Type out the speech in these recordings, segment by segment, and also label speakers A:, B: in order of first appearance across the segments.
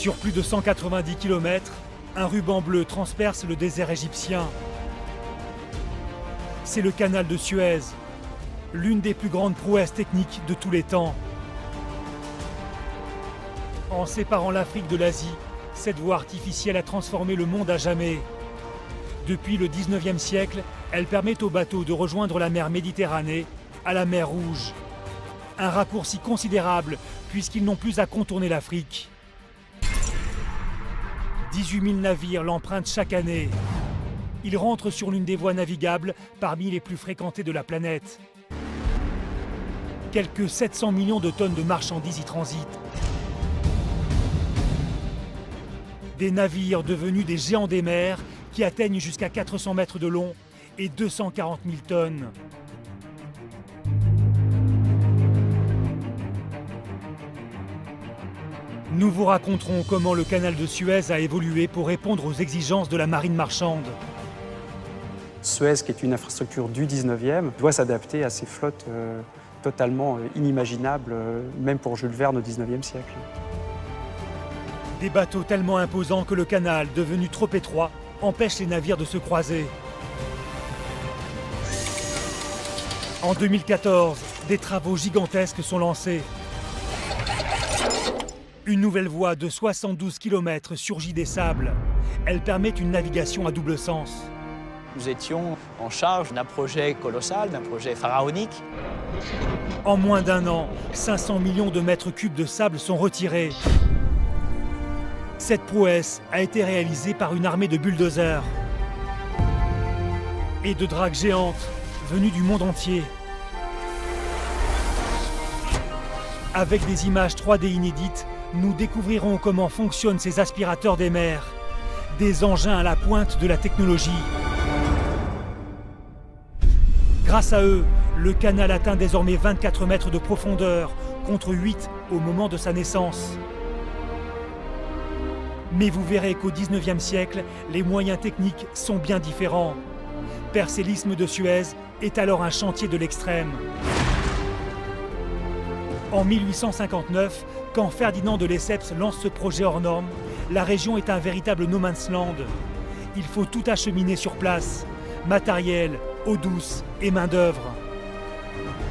A: Sur plus de 190 km, un ruban bleu transperce le désert égyptien. C'est le canal de Suez, l'une des plus grandes prouesses techniques de tous les temps. En séparant l'Afrique de l'Asie, cette voie artificielle a transformé le monde à jamais. Depuis le 19e siècle, elle permet aux bateaux de rejoindre la mer Méditerranée à la mer Rouge. Un raccourci considérable puisqu'ils n'ont plus à contourner l'Afrique. 18 000 navires l'empruntent chaque année. Ils rentrent sur l'une des voies navigables parmi les plus fréquentées de la planète. Quelques 700 millions de tonnes de marchandises y transitent. Des navires devenus des géants des mers qui atteignent jusqu'à 400 mètres de long et 240 000 tonnes. Nous vous raconterons comment le canal de Suez a évolué pour répondre aux exigences de la marine marchande.
B: Suez, qui est une infrastructure du 19e, doit s'adapter à ces flottes totalement inimaginables, même pour Jules Verne au 19e siècle.
A: Des bateaux tellement imposants que le canal, devenu trop étroit, empêche les navires de se croiser. En 2014, des travaux gigantesques sont lancés. Une nouvelle voie de 72 km surgit des sables. Elle permet une navigation à double sens.
C: Nous étions en charge d'un projet colossal, d'un projet pharaonique.
A: En moins d'un an, 500 millions de mètres cubes de sable sont retirés. Cette prouesse a été réalisée par une armée de bulldozers et de dragues géantes venues du monde entier. Avec des images 3D inédites, nous découvrirons comment fonctionnent ces aspirateurs des mers, des engins à la pointe de la technologie. Grâce à eux, le canal atteint désormais 24 mètres de profondeur, contre 8 au moment de sa naissance. Mais vous verrez qu'au 19e siècle, les moyens techniques sont bien différents. Percer l'isthme de Suez est alors un chantier de l'extrême. En 1859, quand Ferdinand de Lesseps lance ce projet hors norme, la région est un véritable no man's land. Il faut tout acheminer sur place, matériel, eau douce et main-d'œuvre.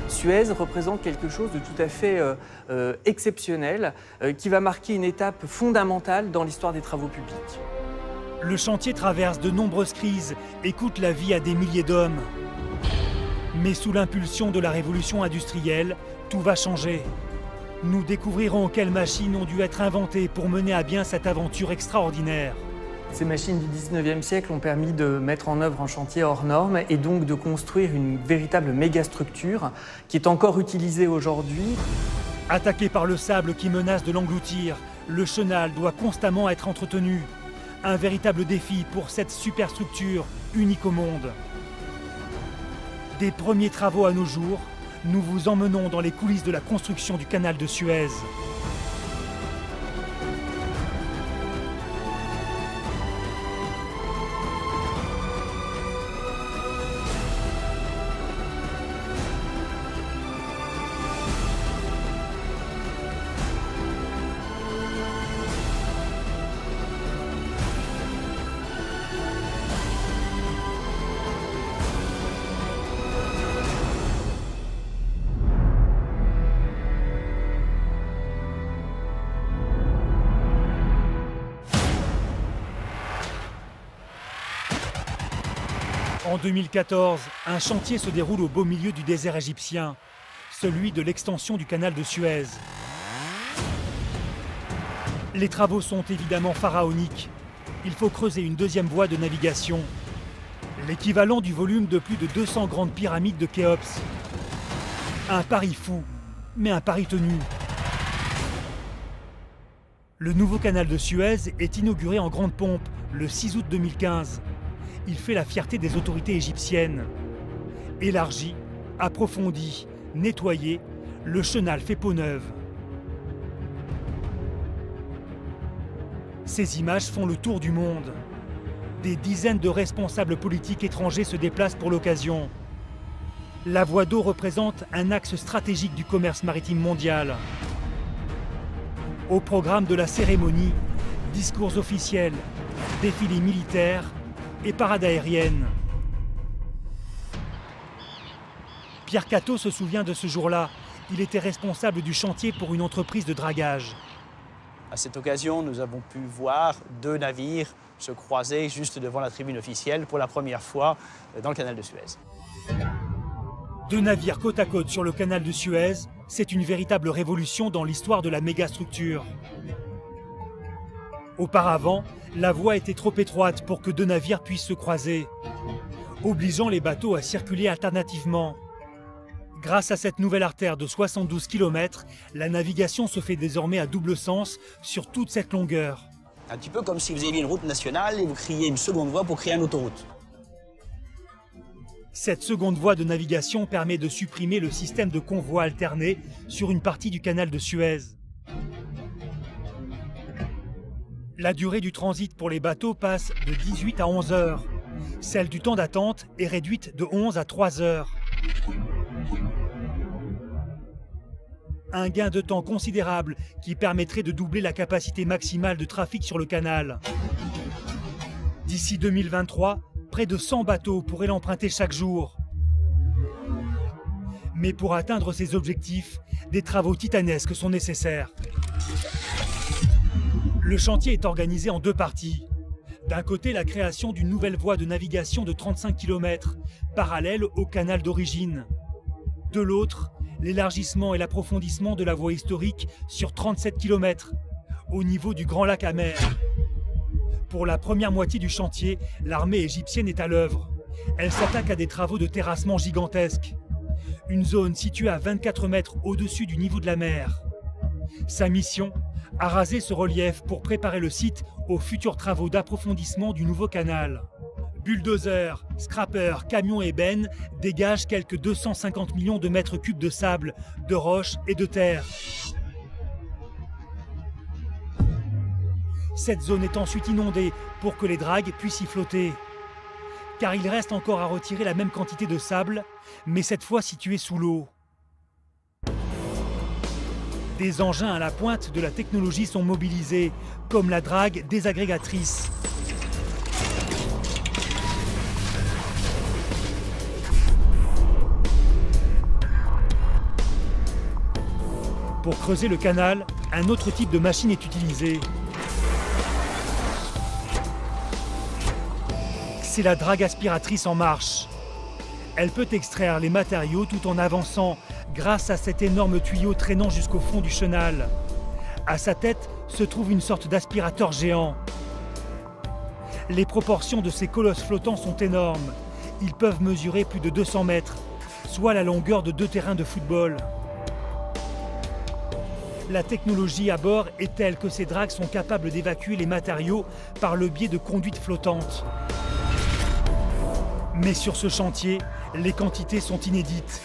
D: Suez représente quelque chose de tout à fait exceptionnel qui va marquer une étape fondamentale dans l'histoire des travaux publics.
A: Le chantier traverse de nombreuses crises et coûte la vie à des milliers d'hommes. Mais sous l'impulsion de la révolution industrielle, tout va changer. Nous découvrirons quelles machines ont dû être inventées pour mener à bien cette aventure extraordinaire.
D: Ces machines du 19e siècle ont permis de mettre en œuvre un chantier hors norme et donc de construire une véritable mégastructure qui est encore utilisée aujourd'hui.
A: Attaqué par le sable qui menace de l'engloutir, le chenal doit constamment être entretenu. Un véritable défi pour cette superstructure unique au monde. Des premiers travaux à nos jours, nous vous emmenons dans les coulisses de la construction du canal de Suez. En 2014, un chantier se déroule au beau milieu du désert égyptien, celui de l'extension du canal de Suez. Les travaux sont évidemment pharaoniques. Il faut creuser une deuxième voie de navigation, l'équivalent du volume de plus de 200 grandes pyramides de Khéops. Un pari fou, mais un pari tenu. Le nouveau canal de Suez est inauguré en grande pompe le 6 août 2015. Il fait la fierté des autorités égyptiennes. Élargi, approfondi, nettoyé, le chenal fait peau neuve. Ces images font le tour du monde. Des dizaines de responsables politiques étrangers se déplacent pour l'occasion. La voie d'eau représente un axe stratégique du commerce maritime mondial. Au programme de la cérémonie, Discours officiels, défilés militaires et parades aériennes. Pierre Catto se souvient de ce jour-là. Il était responsable du chantier pour une entreprise de dragage.
C: À cette occasion, nous avons pu voir 2 navires se croiser juste devant la tribune officielle pour la première fois dans le canal de Suez.
A: 2 navires côte à côte sur le canal de Suez, c'est une véritable révolution dans l'histoire de la mégastructure. Auparavant, la voie était trop étroite pour que 2 navires puissent se croiser, obligeant les bateaux à circuler alternativement. Grâce à cette nouvelle artère de 72 km, la navigation se fait désormais à double sens sur toute cette longueur.
C: Un petit peu comme si vous aviez une route nationale et vous créiez une seconde voie pour créer une autoroute.
A: Cette seconde voie de navigation permet de supprimer le système de convoi alterné sur une partie du canal de Suez. La durée du transit pour les bateaux passe de 18 à 11 heures. Celle du temps d'attente est réduite de 11 à 3 heures. Un gain de temps considérable qui permettrait de doubler la capacité maximale de trafic sur le canal. D'ici 2023, près de 100 bateaux pourraient l'emprunter chaque jour. Mais pour atteindre ces objectifs, des travaux titanesques sont nécessaires. Le chantier est organisé en 2 parties. D'un côté, la création d'une nouvelle voie de navigation de 35 km, parallèle au canal d'origine. De l'autre, l'élargissement et l'approfondissement de la voie historique sur 37 km, au niveau du Grand Lac Amer. Pour la première moitié du chantier, l'armée égyptienne est à l'œuvre. Elle s'attaque à des travaux de terrassement gigantesques. Une zone située à 24 mètres au-dessus du niveau de la mer. Sa mission, araser ce relief pour préparer le site aux futurs travaux d'approfondissement du nouveau canal. Bulldozers, scrappers, camions et bennes dégagent quelques 250 millions de mètres cubes de sable, de roches et de terre. Cette zone est ensuite inondée pour que les dragues puissent y flotter. Car il reste encore à retirer la même quantité de sable, mais cette fois située sous l'eau. Des engins à la pointe de la technologie sont mobilisés, comme la drague désagrégatrice. Pour creuser le canal, un autre type de machine est utilisé. C'est la drague aspiratrice en marche. Elle peut extraire les matériaux tout en avançant grâce à cet énorme tuyau traînant jusqu'au fond du chenal. À sa tête se trouve une sorte d'aspirateur géant. Les proportions de ces colosses flottants sont énormes. Ils peuvent mesurer plus de 200 mètres, soit la longueur de 2 terrains de football. La technologie à bord est telle que ces dragues sont capables d'évacuer les matériaux par le biais de conduites flottantes. Mais sur ce chantier, les quantités sont inédites.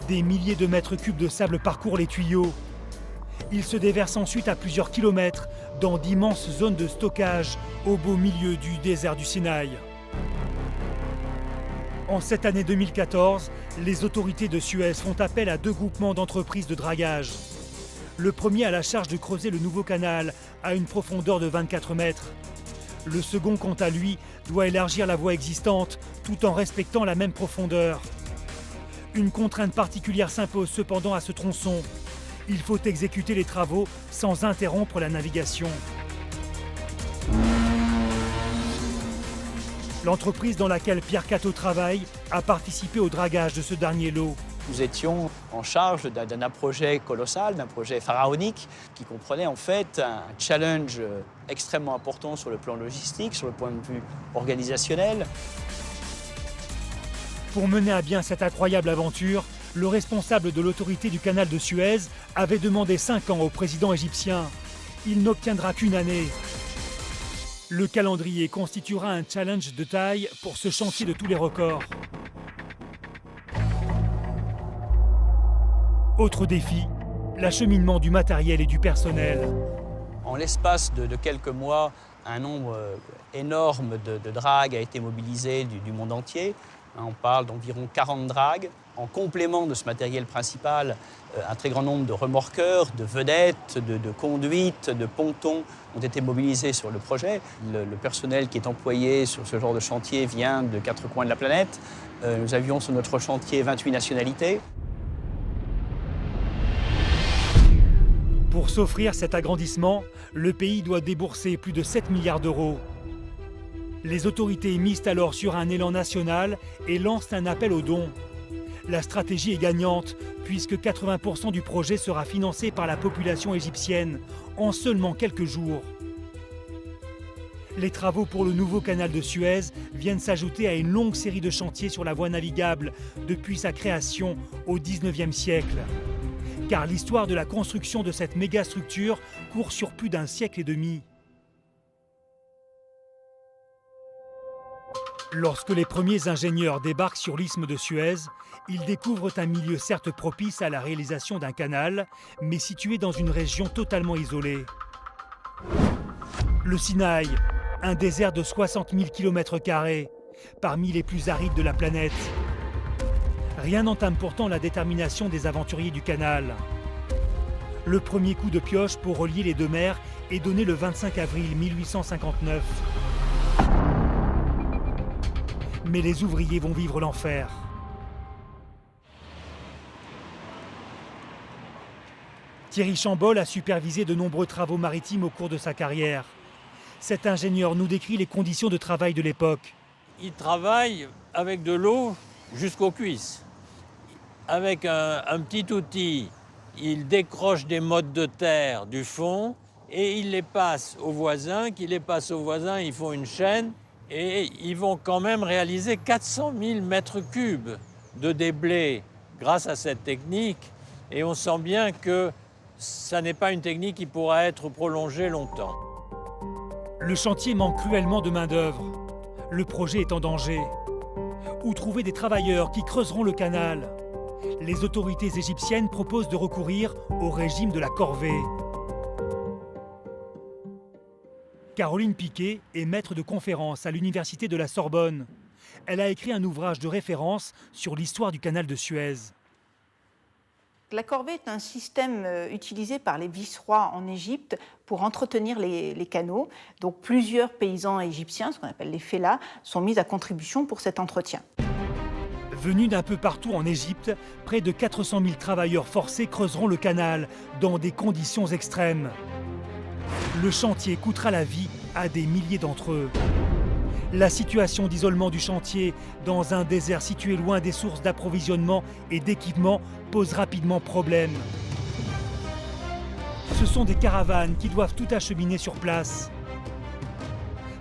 A: Des milliers de mètres cubes de sable parcourent les tuyaux. Ils se déversent ensuite à plusieurs kilomètres dans d'immenses zones de stockage au beau milieu du désert du Sinaï. En cette année 2014, les autorités de Suez font appel à 2 groupements d'entreprises de dragage. Le premier a la charge de creuser le nouveau canal à une profondeur de 24 mètres. Le second, quant à lui, doit élargir la voie existante tout en respectant la même profondeur. Une contrainte particulière s'impose cependant à ce tronçon. Il faut exécuter les travaux sans interrompre la navigation. L'entreprise dans laquelle Pierre Catto travaille a participé au dragage de ce dernier lot.
C: Nous étions en charge d'un projet colossal, d'un projet pharaonique qui comprenait en fait un challenge extrêmement important sur le plan logistique, sur le point de vue organisationnel.
A: Pour mener à bien cette incroyable aventure, le responsable de l'autorité du canal de Suez avait demandé 5 ans au président égyptien. Il n'obtiendra qu'une année. Le calendrier constituera un challenge de taille pour ce chantier de tous les records. Autre défi, l'acheminement du matériel et du personnel.
C: En l'espace de quelques mois, un nombre énorme de dragues a été mobilisé du monde entier. On parle d'environ 40 dragues. En complément de ce matériel principal, un très grand nombre de remorqueurs, de vedettes, de conduites, de pontons ont été mobilisés sur le projet. Le personnel qui est employé sur ce genre de chantier vient de 4 coins de la planète. Nous avions sur notre chantier 28 nationalités.
A: Pour s'offrir cet agrandissement, le pays doit débourser plus de 7 milliards d'euros. Les autorités misent alors sur un élan national et lancent un appel aux dons. La stratégie est gagnante puisque 80% du projet sera financé par la population égyptienne en seulement quelques jours. Les travaux pour le nouveau canal de Suez viennent s'ajouter à une longue série de chantiers sur la voie navigable depuis sa création au XIXe siècle. Car l'histoire de la construction de cette mégastructure court sur plus d'un siècle et demi. Lorsque les premiers ingénieurs débarquent sur l'isthme de Suez, ils découvrent un milieu certes propice à la réalisation d'un canal, mais situé dans une région totalement isolée. Le Sinaï, un désert de 60 000 km², parmi les plus arides de la planète. Rien n'entame pourtant la détermination des aventuriers du canal. Le premier coup de pioche pour relier les deux mers est donné le 25 avril 1859. Mais les ouvriers vont vivre l'enfer. Thierry Chambol a supervisé de nombreux travaux maritimes au cours de sa carrière. Cet ingénieur nous décrit les conditions de travail de l'époque.
E: Il travaille avec de l'eau jusqu'aux cuisses. Avec un petit outil, il décroche des mottes de terre du fond et il les passe aux voisins. Qui les passe aux voisins, ils font une chaîne. Et ils vont quand même réaliser 400 000 mètres cubes de déblais grâce à cette technique. Et on sent bien que ça n'est pas une technique qui pourra être prolongée longtemps.
A: Le chantier manque cruellement de main-d'œuvre. Le projet est en danger. Où trouver des travailleurs qui creuseront le canal? Les autorités égyptiennes proposent de recourir au régime de la corvée. Caroline Piquet est maître de conférences à l'université de la Sorbonne. Elle a écrit un ouvrage de référence sur l'histoire du canal de Suez.
F: La corvée est un système utilisé par les vice-rois en Égypte pour entretenir les canaux. Donc plusieurs paysans égyptiens, ce qu'on appelle les fellahs, sont mis à contribution pour cet entretien.
A: Venus d'un peu partout en Égypte, près de 400 000 travailleurs forcés creuseront le canal dans des conditions extrêmes. Le chantier coûtera la vie à des milliers d'entre eux. La situation d'isolement du chantier dans un désert situé loin des sources d'approvisionnement et d'équipement pose rapidement problème. Ce sont des caravanes qui doivent tout acheminer sur place.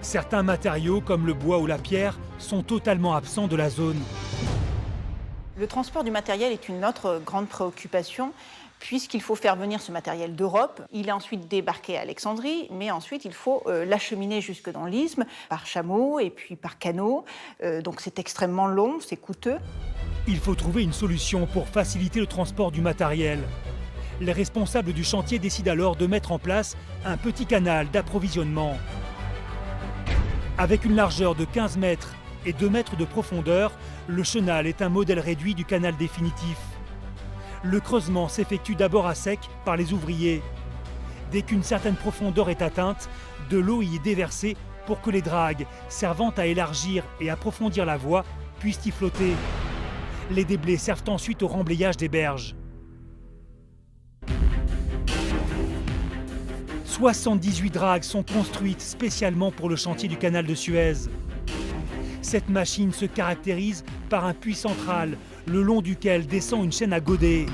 A: Certains matériaux, comme le bois ou la pierre, sont totalement absents de la zone.
F: Le transport du matériel est une autre grande préoccupation, puisqu'il faut faire venir ce matériel d'Europe. Il est ensuite débarqué à Alexandrie, mais ensuite il faut l'acheminer jusque dans l'isthme, par chameau et puis par canot. Donc c'est extrêmement long, c'est coûteux.
A: Il faut trouver une solution pour faciliter le transport du matériel. Les responsables du chantier décident alors de mettre en place un petit canal d'approvisionnement. Avec une largeur de 15 mètres et 2 mètres de profondeur, le chenal est un modèle réduit du canal définitif. Le creusement s'effectue d'abord à sec par les ouvriers. Dès qu'une certaine profondeur est atteinte, de l'eau y est déversée pour que les dragues servant à élargir et approfondir la voie puissent y flotter. Les déblais servent ensuite au remblayage des berges. 78 dragues sont construites spécialement pour le chantier du canal de Suez. Cette machine se caractérise par un puits central, le long duquel descend une chaîne à godets.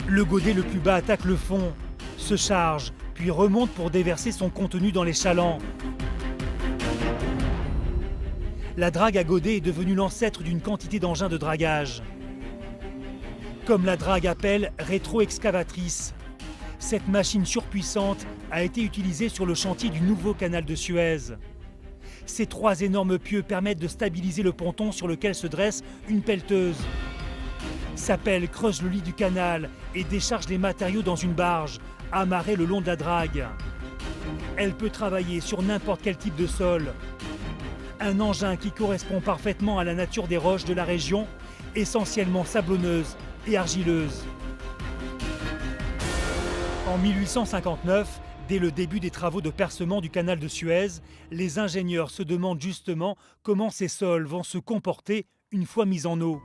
A: Le godet le plus bas attaque le fond, se charge, puis remonte pour déverser son contenu dans les chalands. La drague à godet est devenue l'ancêtre d'une quantité d'engins de dragage. Comme la drague à pelle rétro-excavatrice, cette machine surpuissante a été utilisée sur le chantier du nouveau canal de Suez. Ces 3 énormes pieux permettent de stabiliser le ponton sur lequel se dresse une pelleteuse. Sa pelle creuse le lit du canal et décharge les matériaux dans une barge, amarrée le long de la drague. Elle peut travailler sur n'importe quel type de sol. Un engin qui correspond parfaitement à la nature des roches de la région, essentiellement sablonneuses et argileuses. En 1859, dès le début des travaux de percement du canal de Suez, les ingénieurs se demandent justement comment ces sols vont se comporter une fois mis en eau.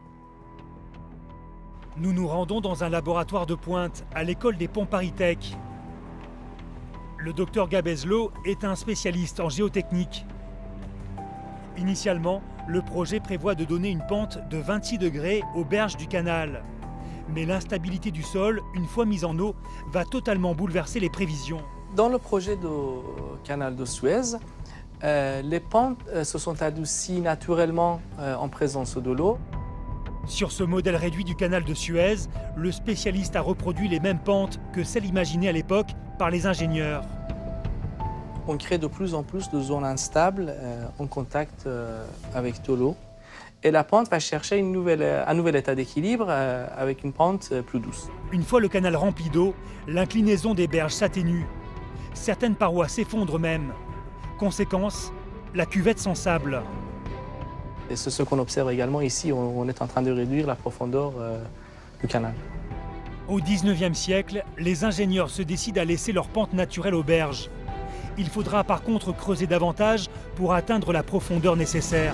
A: Nous nous rendons dans un laboratoire de pointe à l'école des ponts ParisTech. Le docteur Gabezlo est un spécialiste en géotechnique. Initialement, le projet prévoit de donner une pente de 26 degrés aux berges du canal. Mais l'instabilité du sol, une fois mise en eau, va totalement bouleverser les prévisions.
D: Dans le projet du canal de Suez, les pentes se sont adoucies naturellement en présence de l'eau.
A: Sur ce modèle réduit du canal de Suez, le spécialiste a reproduit les mêmes pentes que celles imaginées à l'époque par les ingénieurs.
D: On crée de plus en plus de zones instables en contact avec de l'eau. Et la pente va chercher un nouvel état d'équilibre avec une pente plus douce.
A: Une fois le canal rempli d'eau, l'inclinaison des berges s'atténue. Certaines parois s'effondrent même. Conséquence, la cuvette s'ensable.
D: Et c'est ce qu'on observe également ici. On est en train de réduire la profondeur du canal.
A: Au XIXe siècle, les ingénieurs se décident à laisser leur pente naturelle aux berges. Il faudra par contre creuser davantage pour atteindre la profondeur nécessaire.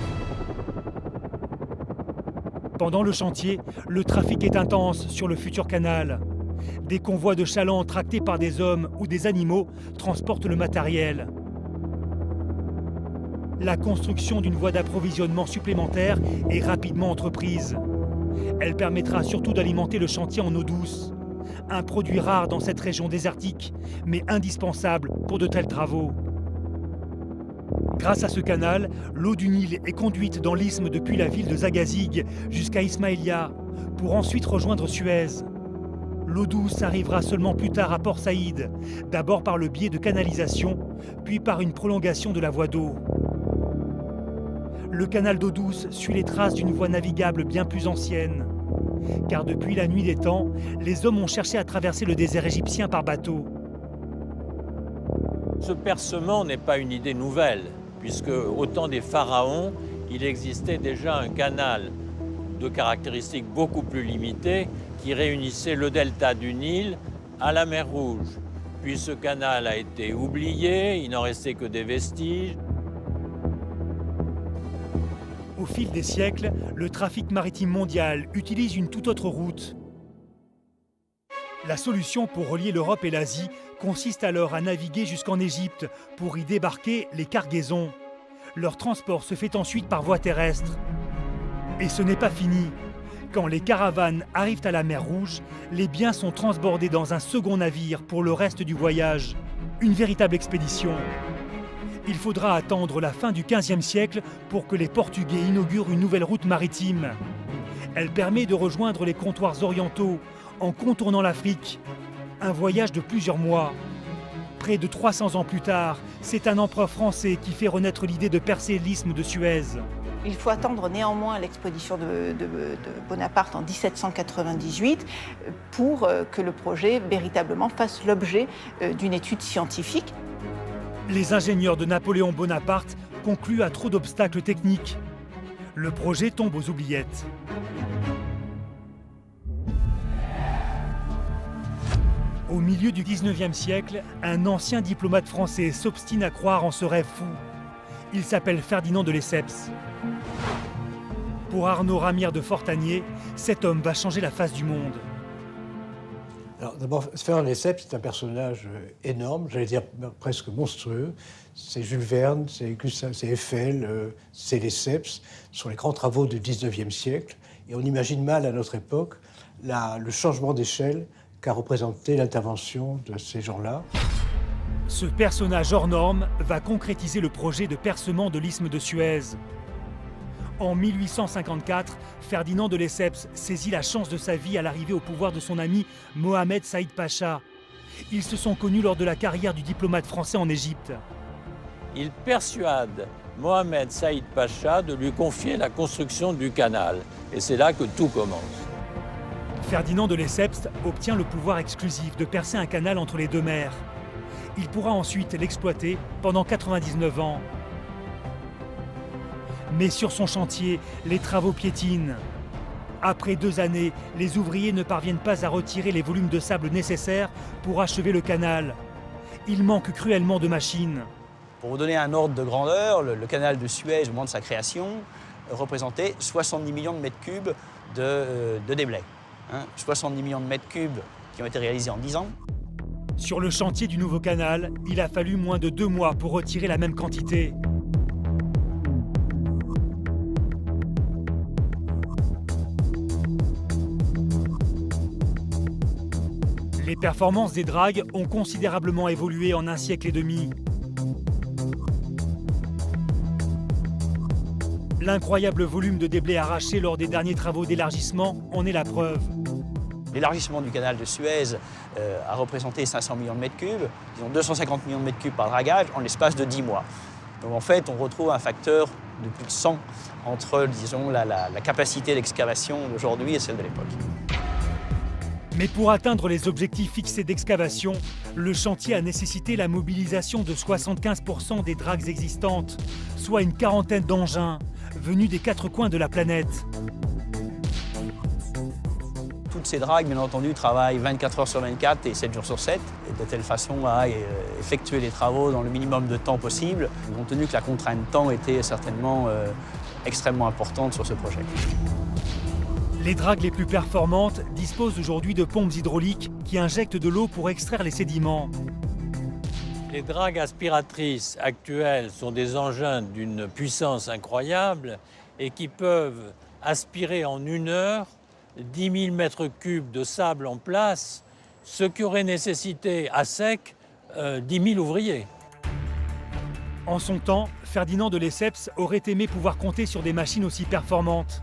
A: Pendant le chantier, le trafic est intense sur le futur canal. Des convois de chalands tractés par des hommes ou des animaux transportent le matériel. La construction d'une voie d'approvisionnement supplémentaire est rapidement entreprise. Elle permettra surtout d'alimenter le chantier en eau douce. Un produit rare dans cette région désertique, mais indispensable pour de tels travaux. Grâce à ce canal, l'eau du Nil est conduite dans l'isthme depuis la ville de Zagazig jusqu'à Ismaïlia, pour ensuite rejoindre Suez. L'eau douce arrivera seulement plus tard à Port Saïd, d'abord par le biais de canalisation, puis par une prolongation de la voie d'eau. Le canal d'eau douce suit les traces d'une voie navigable bien plus ancienne. Car depuis la nuit des temps, les hommes ont cherché à traverser le désert égyptien par bateau.
E: Ce percement n'est pas une idée nouvelle, puisque au temps des pharaons, il existait déjà un canal de caractéristiques beaucoup plus limitées qui réunissait le delta du Nil à la mer Rouge. Puis ce canal a été oublié, il n'en restait que des vestiges.
A: Au fil des siècles, le trafic maritime mondial utilise une toute autre route. La solution pour relier l'Europe et l'Asie consiste alors à naviguer jusqu'en Égypte pour y débarquer les cargaisons. Leur transport se fait ensuite par voie terrestre. Et ce n'est pas fini. Quand les caravanes arrivent à la mer Rouge, les biens sont transbordés dans un second navire pour le reste du voyage. Une véritable expédition. Il faudra attendre la fin du XVe siècle pour que les Portugais inaugurent une nouvelle route maritime. Elle permet de rejoindre les comptoirs orientaux en contournant l'Afrique. Un voyage de plusieurs mois. Près de 300 ans plus tard, c'est un empereur français qui fait renaître l'idée de percer l'isthme de Suez.
F: Il faut attendre néanmoins l'expédition de Bonaparte en 1798 pour que le projet véritablement fasse l'objet d'une étude scientifique.
A: Les ingénieurs de Napoléon Bonaparte concluent à trop d'obstacles techniques. Le projet tombe aux oubliettes. Au milieu du XIXe siècle, un ancien diplomate français s'obstine à croire en ce rêve fou. Il s'appelle Ferdinand de Lesseps. Pour Arnaud Ramire de Fortanier, cet homme va changer la face du monde.
G: Alors d'abord, Ferdinand de Lesseps est un personnage énorme, j'allais dire presque monstrueux. C'est Jules Verne, c'est Eiffel, c'est Lesseps. Ce sont les grands travaux du XIXe siècle. Et on imagine mal à notre époque le changement d'échelle qu'a représenté l'intervention de ces gens-là.
A: Ce personnage hors norme va concrétiser le projet de percement de l'isthme de Suez. En 1854, Ferdinand de Lesseps saisit la chance de sa vie à l'arrivée au pouvoir de son ami Mohamed Saïd Pacha. Ils se sont connus lors de la carrière du diplomate français en Égypte.
E: Il persuade Mohamed Saïd Pacha de lui confier la construction du canal. Et c'est là que tout commence.
A: Ferdinand de Lesseps obtient le pouvoir exclusif de percer un canal entre les deux mers. Il pourra ensuite l'exploiter pendant 99 ans. Mais sur son chantier, les travaux piétinent. Après 2 années, les ouvriers ne parviennent pas à retirer les volumes de sable nécessaires pour achever le canal. Il manque cruellement de machines.
C: Pour vous donner un ordre de grandeur, le canal de Suez, au moment de sa création, représentait 70 millions de mètres cubes de déblais. 70 millions de mètres cubes qui ont été réalisés en 10 ans.
A: Sur le chantier du nouveau canal, il a fallu moins de 2 mois pour retirer la même quantité. Les performances des dragues ont considérablement évolué en un siècle et demi. L'incroyable volume de déblais arrachés lors des derniers travaux d'élargissement en est la preuve.
C: L'élargissement du canal de Suez a représenté 500 millions de mètres cubes, disons 250 millions de mètres cubes par dragage en l'espace de 10 mois. Donc en fait, on retrouve un facteur de plus de 100 entre, disons, la capacité d'excavation d'aujourd'hui et celle de l'époque.
A: Mais pour atteindre les objectifs fixés d'excavation, le chantier a nécessité la mobilisation de 75% des dragues existantes, soit une quarantaine d'engins venus des 4 coins de la planète.
C: Toutes ces dragues, bien entendu, travaillent 24 heures sur 24 et 7 jours sur 7, et de telle façon à effectuer les travaux dans le minimum de temps possible, compte tenu que la contrainte temps était certainement extrêmement importante sur ce projet.
A: Les dragues les plus performantes disposent aujourd'hui de pompes hydrauliques qui injectent de l'eau pour extraire les sédiments.
E: Les dragues aspiratrices actuelles sont des engins d'une puissance incroyable et qui peuvent aspirer en 1 heure 10 000 mètres cubes de sable en place, ce qui aurait nécessité à sec 10 000 ouvriers.
A: En son temps, Ferdinand de Lesseps aurait aimé pouvoir compter sur des machines aussi performantes,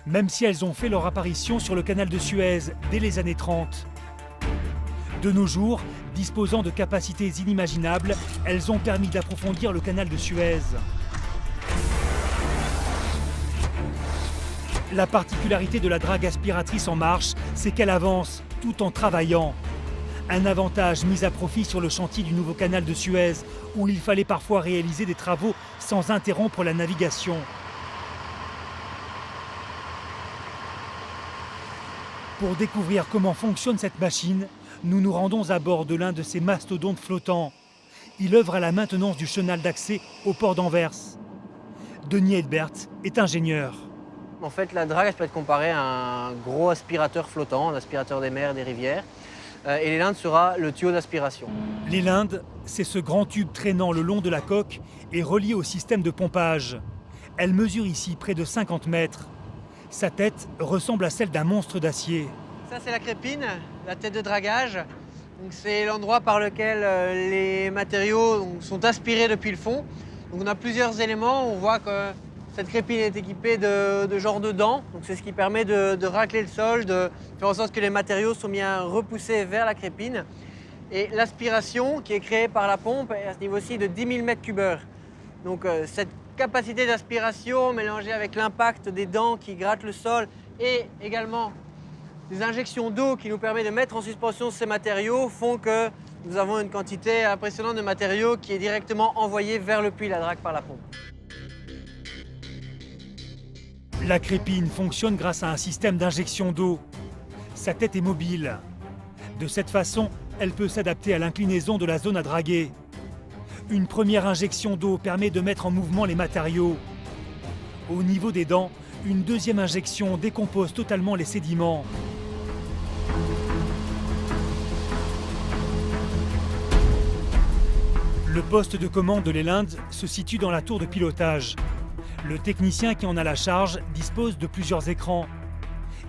A: même si elles ont fait leur apparition sur le canal de Suez dès les années 30. De nos jours, disposant de capacités inimaginables, elles ont permis d'approfondir le canal de Suez. La particularité de la drague aspiratrice en marche, c'est qu'elle avance tout en travaillant. Un avantage mis à profit sur le chantier du nouveau canal de Suez, où il fallait parfois réaliser des travaux sans interrompre la navigation. Pour découvrir comment fonctionne cette machine, nous nous rendons à bord de l'un de ces mastodontes flottants. Il œuvre à la maintenance du chenal d'accès au port d'Anvers. Denis Edbert est ingénieur.
H: En fait, la drague peut être comparée à un gros aspirateur flottant, un aspirateur des mers, des rivières. Et l'élingue sera le tuyau d'aspiration.
A: L'élingue, c'est ce grand tube traînant le long de la coque et relié au système de pompage. Elle mesure ici près de 50 mètres. Sa tête ressemble à celle d'un monstre d'acier.
H: Ça, c'est la crépine, la tête de dragage. C'est l'endroit par lequel les matériaux sont aspirés depuis le fond. Donc, on a plusieurs éléments. On voit que cette crépine est équipée de genres de dents. C'est ce qui permet de racler le sol, de faire en sorte que les matériaux sont bien repoussés vers la crépine. Et l'aspiration, qui est créée par la pompe, est à ce niveau-ci de 10 000 mètres cubes heure. Donc cette capacité d'aspiration mélangée avec l'impact des dents qui grattent le sol et également des injections d'eau qui nous permettent de mettre en suspension ces matériaux font que nous avons une quantité impressionnante de matériaux qui est directement envoyée vers le puits la drague par la pompe.
A: La crépine fonctionne grâce à un système d'injection d'eau. Sa tête est mobile. De cette façon, elle peut s'adapter à l'inclinaison de la zone à draguer. Une première injection d'eau permet de mettre en mouvement les matériaux. Au niveau des dents, une deuxième injection décompose totalement les sédiments. Le poste de commande de l'élingue se situe dans la tour de pilotage. Le technicien qui en a la charge dispose de plusieurs écrans.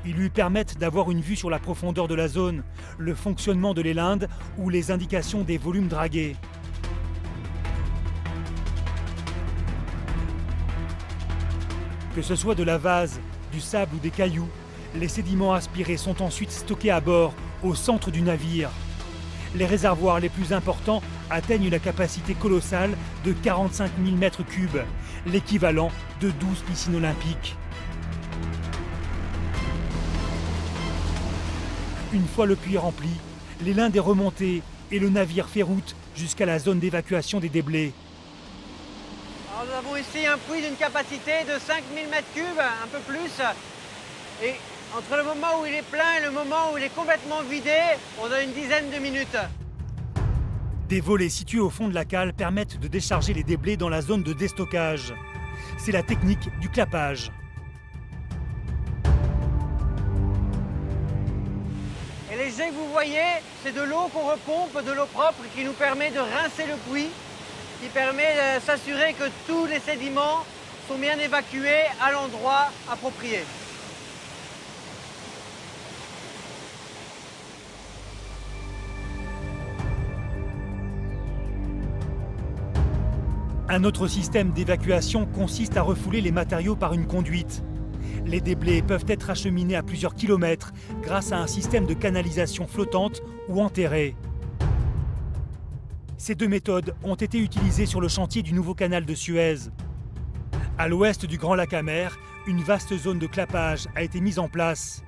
A: Ils lui permettent d'avoir une vue sur la profondeur de la zone, le fonctionnement de l'élingue ou les indications des volumes dragués. Que ce soit de la vase, du sable ou des cailloux, les sédiments aspirés sont ensuite stockés à bord, au centre du navire. Les réservoirs les plus importants atteignent la capacité colossale de 45 000 mètres cubes, l'équivalent de 12 piscines olympiques. Une fois le puits rempli, l'élingue est remontée et le navire fait route jusqu'à la zone d'évacuation des déblais.
H: Alors nous avons ici un puits d'une capacité de 5000 m3, un peu plus. Et entre le moment où il est plein et le moment où il est complètement vidé, on a une dizaine de minutes.
A: Des volets situés au fond de la cale permettent de décharger les déblais dans la zone de déstockage. C'est la technique du clapage.
H: Et les jets que vous voyez, c'est de l'eau qu'on repompe, de l'eau propre qui nous permet de rincer le puits, qui permet de s'assurer que tous les sédiments sont bien évacués à l'endroit approprié.
A: Un autre système d'évacuation consiste à refouler les matériaux par une conduite. Les déblais peuvent être acheminés à plusieurs kilomètres grâce à un système de canalisation flottante ou enterrée. Ces deux méthodes ont été utilisées sur le chantier du nouveau canal de Suez. À l'ouest du Grand Lac Amer, une vaste zone de clapage a été mise en place.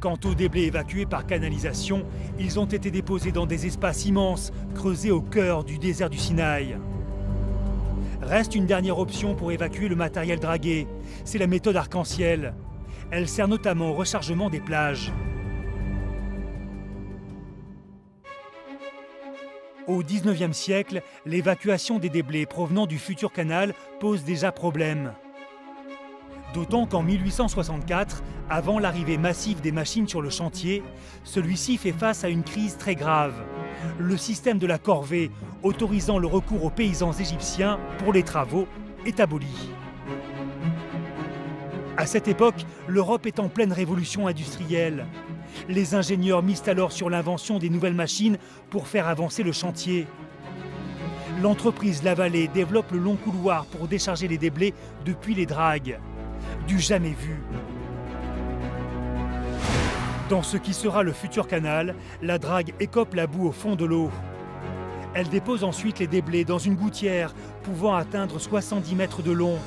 A: Quant aux déblais évacués par canalisation, ils ont été déposés dans des espaces immenses creusés au cœur du désert du Sinaï. Reste une dernière option pour évacuer le matériel dragué, c'est la méthode arc-en-ciel. Elle sert notamment au rechargement des plages. Au XIXe siècle, l'évacuation des déblais provenant du futur canal pose déjà problème. D'autant qu'en 1864, avant l'arrivée massive des machines sur le chantier, celui-ci fait face à une crise très grave. Le système de la corvée, autorisant le recours aux paysans égyptiens pour les travaux, est aboli. À cette époque, l'Europe est en pleine révolution industrielle. Les ingénieurs misent alors sur l'invention des nouvelles machines pour faire avancer le chantier. L'entreprise Lavallée développe le long couloir pour décharger les déblais depuis les dragues. Du jamais vu. Dans ce qui sera le futur canal, la drague écope la boue au fond de l'eau. Elle dépose ensuite les déblais dans une gouttière pouvant atteindre 70 mètres de long.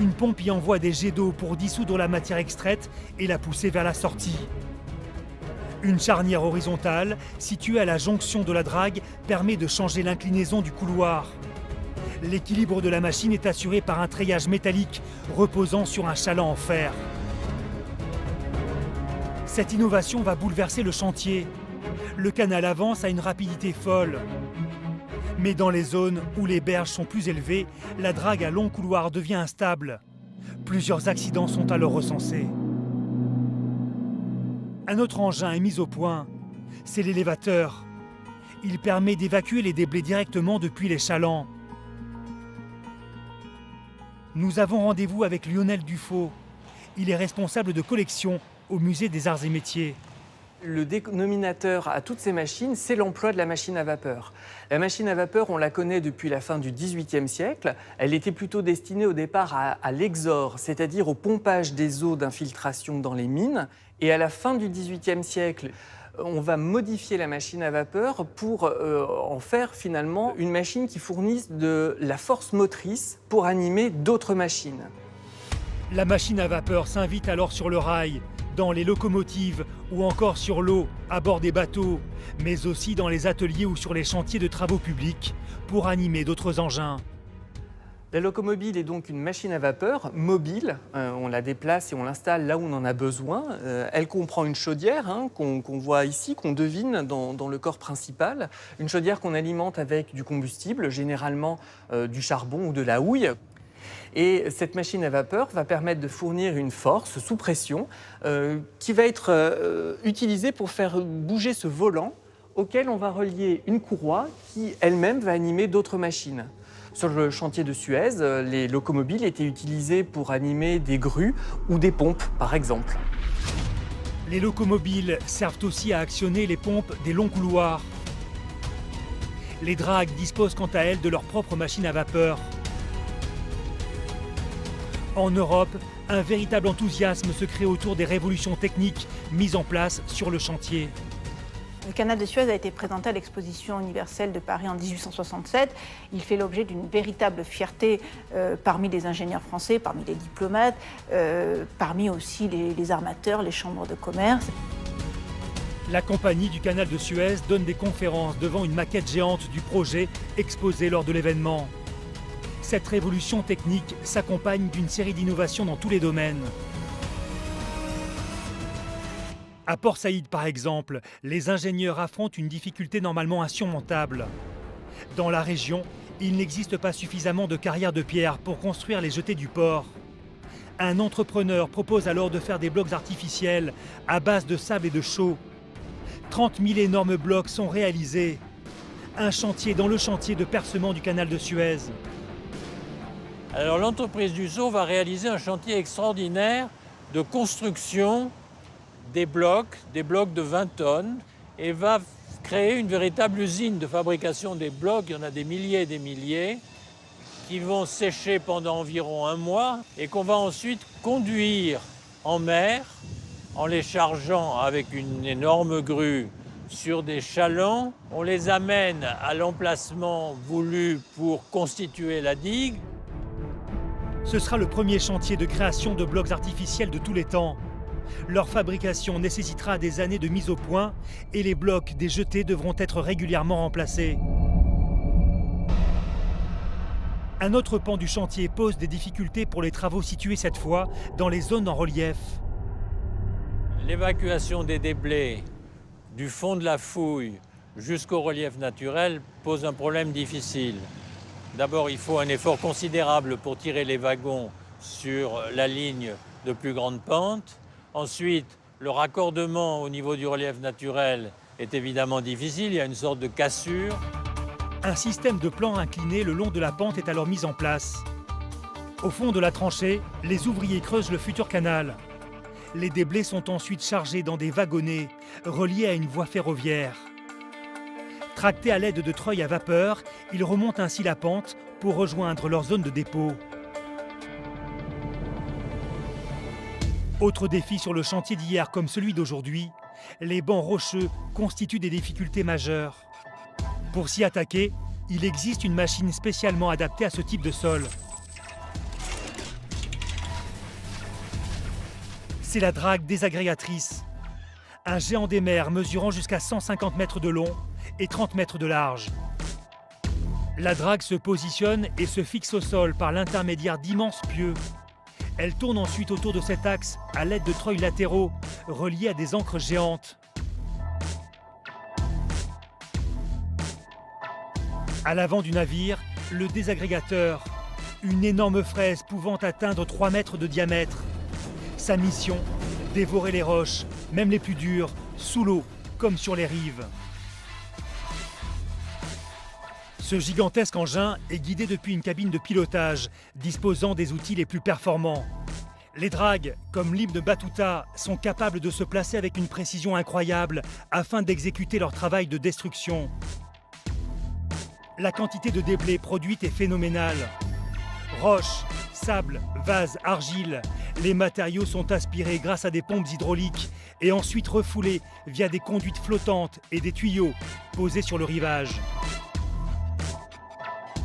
A: Une pompe y envoie des jets d'eau pour dissoudre la matière extraite et la pousser vers la sortie. Une charnière horizontale, située à la jonction de la drague, permet de changer l'inclinaison du couloir. L'équilibre de la machine est assuré par un treillage métallique reposant sur un chaland en fer. Cette innovation va bouleverser le chantier. Le canal avance à une rapidité folle. Mais dans les zones où les berges sont plus élevées, la drague à long couloir devient instable. Plusieurs accidents sont alors recensés. Un autre engin est mis au point. C'est l'élévateur. Il permet d'évacuer les déblais directement depuis les chalands. Nous avons rendez-vous avec Lionel Dufaux. Il est responsable de collection au musée des Arts et Métiers.
D: Le dénominateur à toutes ces machines, c'est l'emploi de la machine à vapeur. La machine à vapeur, on la connaît depuis la fin du XVIIIe siècle. Elle était plutôt destinée au départ à l'exore, c'est-à-dire au pompage des eaux d'infiltration dans les mines. Et à la fin du XVIIIe siècle, on va modifier la machine à vapeur pour en faire finalement une machine qui fournisse de la force motrice pour animer d'autres machines.
A: La machine à vapeur s'invite alors sur le rail, dans les locomotives ou encore sur l'eau, à bord des bateaux, mais aussi dans les ateliers ou sur les chantiers de travaux publics pour animer d'autres engins.
D: La locomobile est donc une machine à vapeur mobile. On la déplace et on l'installe là où on en a besoin. Elle comprend une chaudière qu'on voit ici, qu'on devine dans le corps principal. Une chaudière qu'on alimente avec du combustible, généralement du charbon ou de la houille. Et cette machine à vapeur va permettre de fournir une force sous pression qui va être utilisée pour faire bouger ce volant auquel on va relier une courroie qui elle-même va animer d'autres machines. Sur le chantier de Suez, les locomobiles étaient utilisées pour animer des grues ou des pompes, par exemple.
A: Les locomobiles servent aussi à actionner les pompes des longs couloirs. Les dragues disposent quant à elles de leur propre machine à vapeur. En Europe, un véritable enthousiasme se crée autour des révolutions techniques mises en place sur le chantier.
F: Le canal de Suez a été présenté à l'exposition universelle de Paris en 1867. Il fait l'objet d'une véritable fierté parmi les ingénieurs français, parmi les diplomates, parmi aussi les armateurs, les chambres de commerce.
A: La compagnie du canal de Suez donne des conférences devant une maquette géante du projet exposée lors de l'événement. Cette révolution technique s'accompagne d'une série d'innovations dans tous les domaines. À Port Saïd, par exemple, les ingénieurs affrontent une difficulté normalement insurmontable. Dans la région, il n'existe pas suffisamment de carrières de pierre pour construire les jetées du port. Un entrepreneur propose alors de faire des blocs artificiels à base de sable et de chaux. 30 000 énormes blocs sont réalisés. Un chantier dans le chantier de percement du canal de Suez.
E: Alors l'entreprise Dussault va réaliser un chantier extraordinaire de construction des blocs de 20 tonnes et va créer une véritable usine de fabrication des blocs. Il y en a des milliers et des milliers qui vont sécher pendant environ 1 mois et qu'on va ensuite conduire en mer en les chargeant avec une énorme grue sur des chalands. On les amène à l'emplacement voulu pour constituer la digue.
A: Ce sera le premier chantier de création de blocs artificiels de tous les temps. Leur fabrication nécessitera des années de mise au point et les blocs des jetées devront être régulièrement remplacés. Un autre pan du chantier pose des difficultés pour les travaux situés cette fois dans les zones en relief.
E: L'évacuation des déblais du fond de la fouille jusqu'au relief naturel pose un problème difficile. D'abord, il faut un effort considérable pour tirer les wagons sur la ligne de plus grande pente. Ensuite, le raccordement au niveau du relief naturel est évidemment difficile, il y a une sorte de cassure.
A: Un système de plans inclinés le long de la pente est alors mis en place. Au fond de la tranchée, les ouvriers creusent le futur canal. Les déblais sont ensuite chargés dans des wagonnets reliés à une voie ferroviaire. Tractés à l'aide de treuils à vapeur, ils remontent ainsi la pente pour rejoindre leur zone de dépôt. Autre défi sur le chantier d'hier comme celui d'aujourd'hui, les bancs rocheux constituent des difficultés majeures. Pour s'y attaquer, il existe une machine spécialement adaptée à ce type de sol. C'est la drague désagrégatrice. Un géant des mers mesurant jusqu'à 150 mètres de long et 30 mètres de large. La drague se positionne et se fixe au sol par l'intermédiaire d'immenses pieux. Elle tourne ensuite autour de cet axe à l'aide de treuils latéraux reliés à des ancres géantes. À l'avant du navire, le désagrégateur, une énorme fraise pouvant atteindre 3 mètres de diamètre. Sa mission, dévorer les roches, même les plus dures, sous l'eau, comme sur les rives. Ce gigantesque engin est guidé depuis une cabine de pilotage, disposant des outils les plus performants. Les dragues, comme l'Ibn Battuta, sont capables de se placer avec une précision incroyable afin d'exécuter leur travail de destruction. La quantité de déblais produite est phénoménale. Roches, sable, vase, argile, les matériaux sont aspirés grâce à des pompes hydrauliques et ensuite refoulés via des conduites flottantes et des tuyaux posés sur le rivage.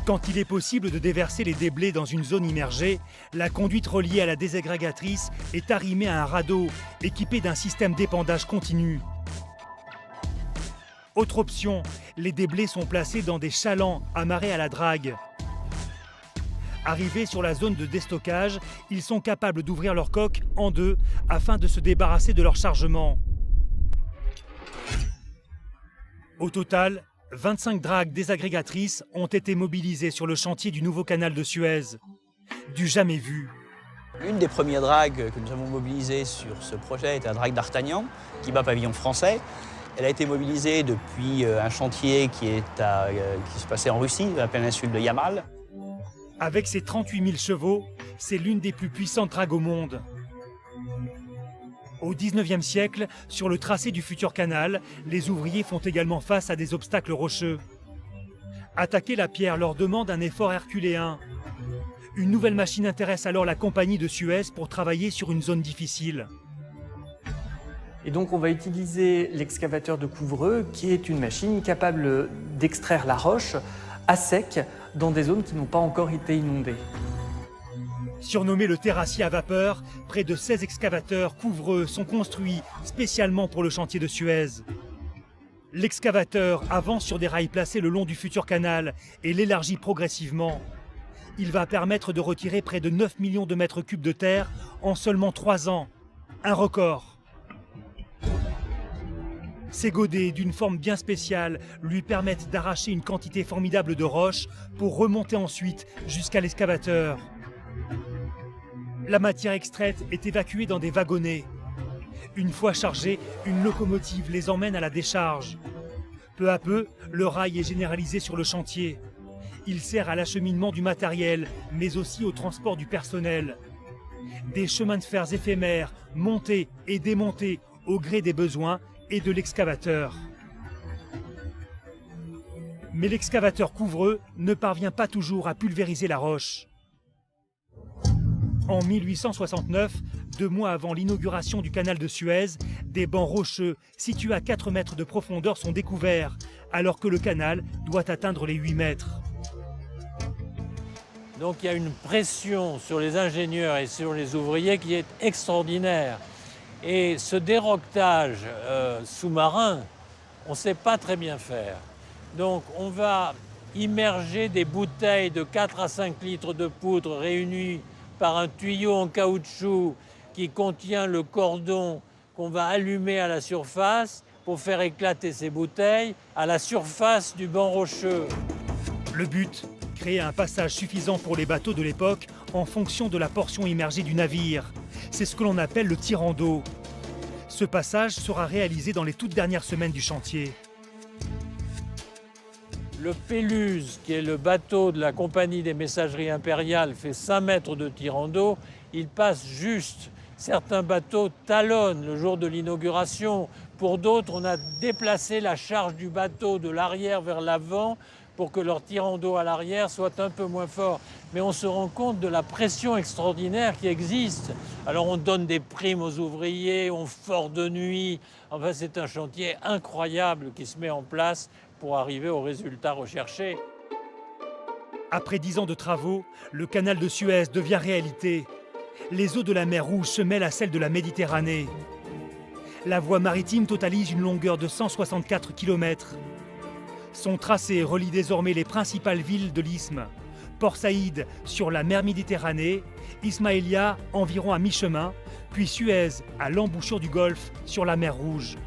A: Quand il est possible de déverser les déblais dans une zone immergée, la conduite reliée à la désagrégatrice est arrimée à un radeau équipé d'un système d'épandage continu. Autre option, les déblais sont placés dans des chalands amarrés à la drague. Arrivés sur la zone de déstockage, ils sont capables d'ouvrir leur coque en deux afin de se débarrasser de leur chargement. Au total, 25 dragues désagrégatrices ont été mobilisées sur le chantier du nouveau canal de Suez. Du jamais vu.
C: L'une des premières dragues que nous avons mobilisées sur ce projet est la drague d'Artagnan, qui bat pavillon français. Elle a été mobilisée depuis un chantier qui se passait en Russie, dans la péninsule de Yamal.
A: Avec ses 38 000 chevaux, c'est l'une des plus puissantes dragues au monde. Au XIXe siècle, sur le tracé du futur canal, les ouvriers font également face à des obstacles rocheux. Attaquer la pierre leur demande un effort herculéen. Une nouvelle machine intéresse alors la compagnie de Suez pour travailler sur une zone difficile.
I: Et donc on va utiliser l'excavateur de couvreux, qui est une machine capable d'extraire la roche à sec dans des zones qui n'ont pas encore été inondées.
A: Surnommé le terrassier à vapeur, près de 16 excavateurs couvreux sont construits spécialement pour le chantier de Suez. L'excavateur avance sur des rails placés le long du futur canal et l'élargit progressivement. Il va permettre de retirer près de 9 millions de mètres cubes de terre en seulement 3 ans. Un record. Ces godets, d'une forme bien spéciale, lui permettent d'arracher une quantité formidable de roches pour remonter ensuite jusqu'à l'excavateur. La matière extraite est évacuée dans des wagonnets. Une fois chargée, une locomotive les emmène à la décharge. Peu à peu, le rail est généralisé sur le chantier. Il sert à l'acheminement du matériel, mais aussi au transport du personnel. Des chemins de fer éphémères, montés et démontés au gré des besoins et de l'excavateur. Mais l'excavateur couvreux ne parvient pas toujours à pulvériser la roche. En 1869, 2 mois avant l'inauguration du canal de Suez, des bancs rocheux situés à 4 mètres de profondeur sont découverts, alors que le canal doit atteindre les 8 mètres.
E: Donc il y a une pression sur les ingénieurs et sur les ouvriers qui est extraordinaire. Et ce déroquetage sous-marin, on ne sait pas très bien faire. Donc on va immerger des bouteilles de 4 à 5 litres de poudre réunies par un tuyau en caoutchouc qui contient le cordon qu'on va allumer à la surface pour faire éclater ces bouteilles à la surface du banc rocheux.
A: Le but, créer un passage suffisant pour les bateaux de l'époque en fonction de la portion immergée du navire. C'est ce que l'on appelle le tirant d'eau. Ce passage sera réalisé dans les toutes dernières semaines du chantier.
E: Le Péluse, qui est le bateau de la compagnie des messageries impériales, fait 5 mètres de tirant d'eau. Il passe juste. Certains bateaux talonnent le jour de l'inauguration. Pour d'autres, on a déplacé la charge du bateau de l'arrière vers l'avant pour que leur tirant d'eau à l'arrière soit un peu moins fort. Mais on se rend compte de la pression extraordinaire qui existe. Alors on donne des primes aux ouvriers, on fort de nuit. Enfin, c'est un chantier incroyable qui se met en place pour arriver au résultat recherché.
A: Après 10 ans de travaux, le canal de Suez devient réalité. Les eaux de la mer Rouge se mêlent à celles de la Méditerranée. La voie maritime totalise une longueur de 164 km. Son tracé relie désormais les principales villes de l'isthme. Port Saïd sur la mer Méditerranée, Ismaïlia environ à mi-chemin, puis Suez à l'embouchure du Golfe sur la mer Rouge.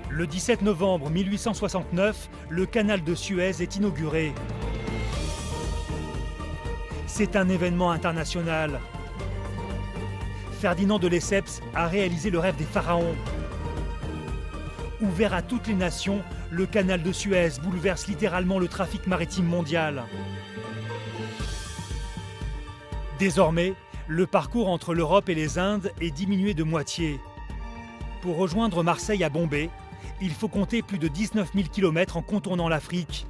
A: Le 17 novembre 1869, le canal de Suez est inauguré. C'est un événement international. Ferdinand de Lesseps a réalisé le rêve des pharaons. Ouvert à toutes les nations, le canal de Suez bouleverse littéralement le trafic maritime mondial. Désormais, le parcours entre l'Europe et les Indes est diminué de moitié. Pour rejoindre Marseille à Bombay, il faut compter plus de 19 000 km en contournant l'Afrique,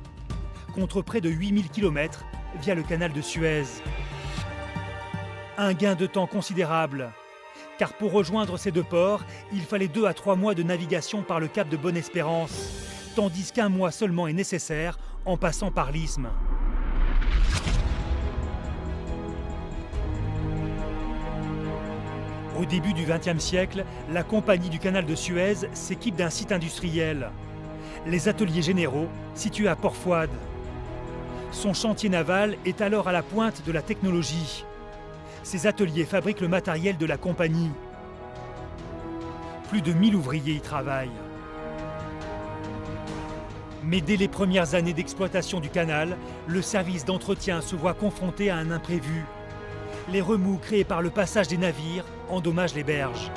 A: contre près de 8 000 km via le canal de Suez. Un gain de temps considérable, car pour rejoindre ces 2 ports, il fallait 2 à 3 mois de navigation par le cap de Bonne-Espérance, tandis qu'1 mois seulement est nécessaire en passant par l'isthme. Au début du XXe siècle, la compagnie du canal de Suez s'équipe d'un site industriel, les ateliers généraux, situés à Port-Fouad. Son chantier naval est alors à la pointe de la technologie. Ces ateliers fabriquent le matériel de la compagnie. Plus de 1000 ouvriers y travaillent. Mais dès les premières années d'exploitation du canal, le service d'entretien se voit confronté à un imprévu. Les remous créés par le passage des navires endommagent les berges.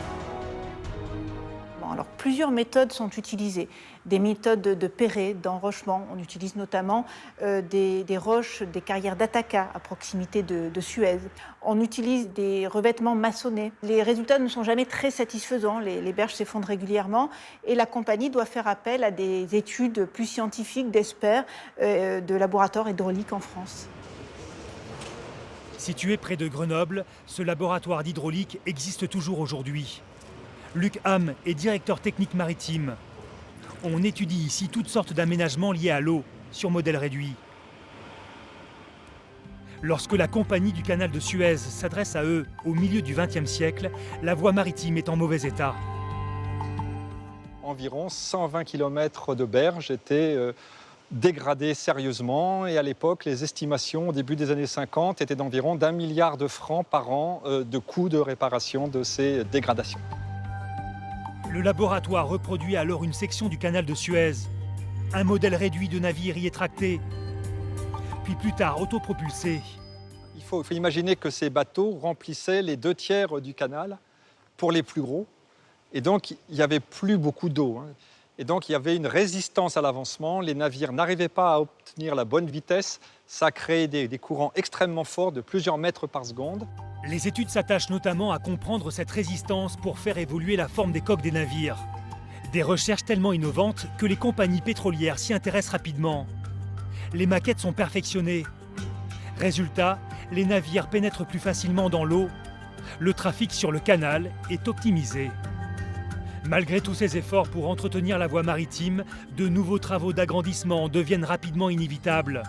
F: Alors, plusieurs méthodes sont utilisées. Des méthodes de perrée, d'enrochement. On utilise notamment des roches, des carrières d'Ataka à proximité de Suez. On utilise des revêtements maçonnés. Les résultats ne sont jamais très satisfaisants. Les berges s'effondrent régulièrement et la compagnie doit faire appel à des études plus scientifiques d'experts de laboratoires hydrauliques en France.
A: Situé près de Grenoble, ce laboratoire d'hydraulique existe toujours aujourd'hui. Luc Ham est directeur technique maritime. On étudie ici toutes sortes d'aménagements liés à l'eau, sur modèle réduit. Lorsque la compagnie du canal de Suez s'adresse à eux au milieu du XXe siècle, la voie maritime est en mauvais état.
J: Environ 120 km de berges étaient dégradés sérieusement et à l'époque, les estimations au début des années 50 étaient d'environ d'1 milliard de francs par an de coûts de réparation de ces dégradations.
A: Le laboratoire reproduit alors une section du canal de Suez. Un modèle réduit de navire y est tracté, puis plus tard autopropulsé.
J: Il faut imaginer que ces bateaux remplissaient les 2/3 du canal pour les plus gros. Et donc, il n'y avait plus beaucoup d'eau. Et donc, il y avait une résistance à l'avancement. Les navires n'arrivaient pas à obtenir la bonne vitesse. Ça créait des courants extrêmement forts de plusieurs mètres par seconde.
A: Les études s'attachent notamment à comprendre cette résistance pour faire évoluer la forme des coques des navires. Des recherches tellement innovantes que les compagnies pétrolières s'y intéressent rapidement. Les maquettes sont perfectionnées. Résultat, les navires pénètrent plus facilement dans l'eau. Le trafic sur le canal est optimisé. Malgré tous ces efforts pour entretenir la voie maritime, de nouveaux travaux d'agrandissement deviennent rapidement inévitables.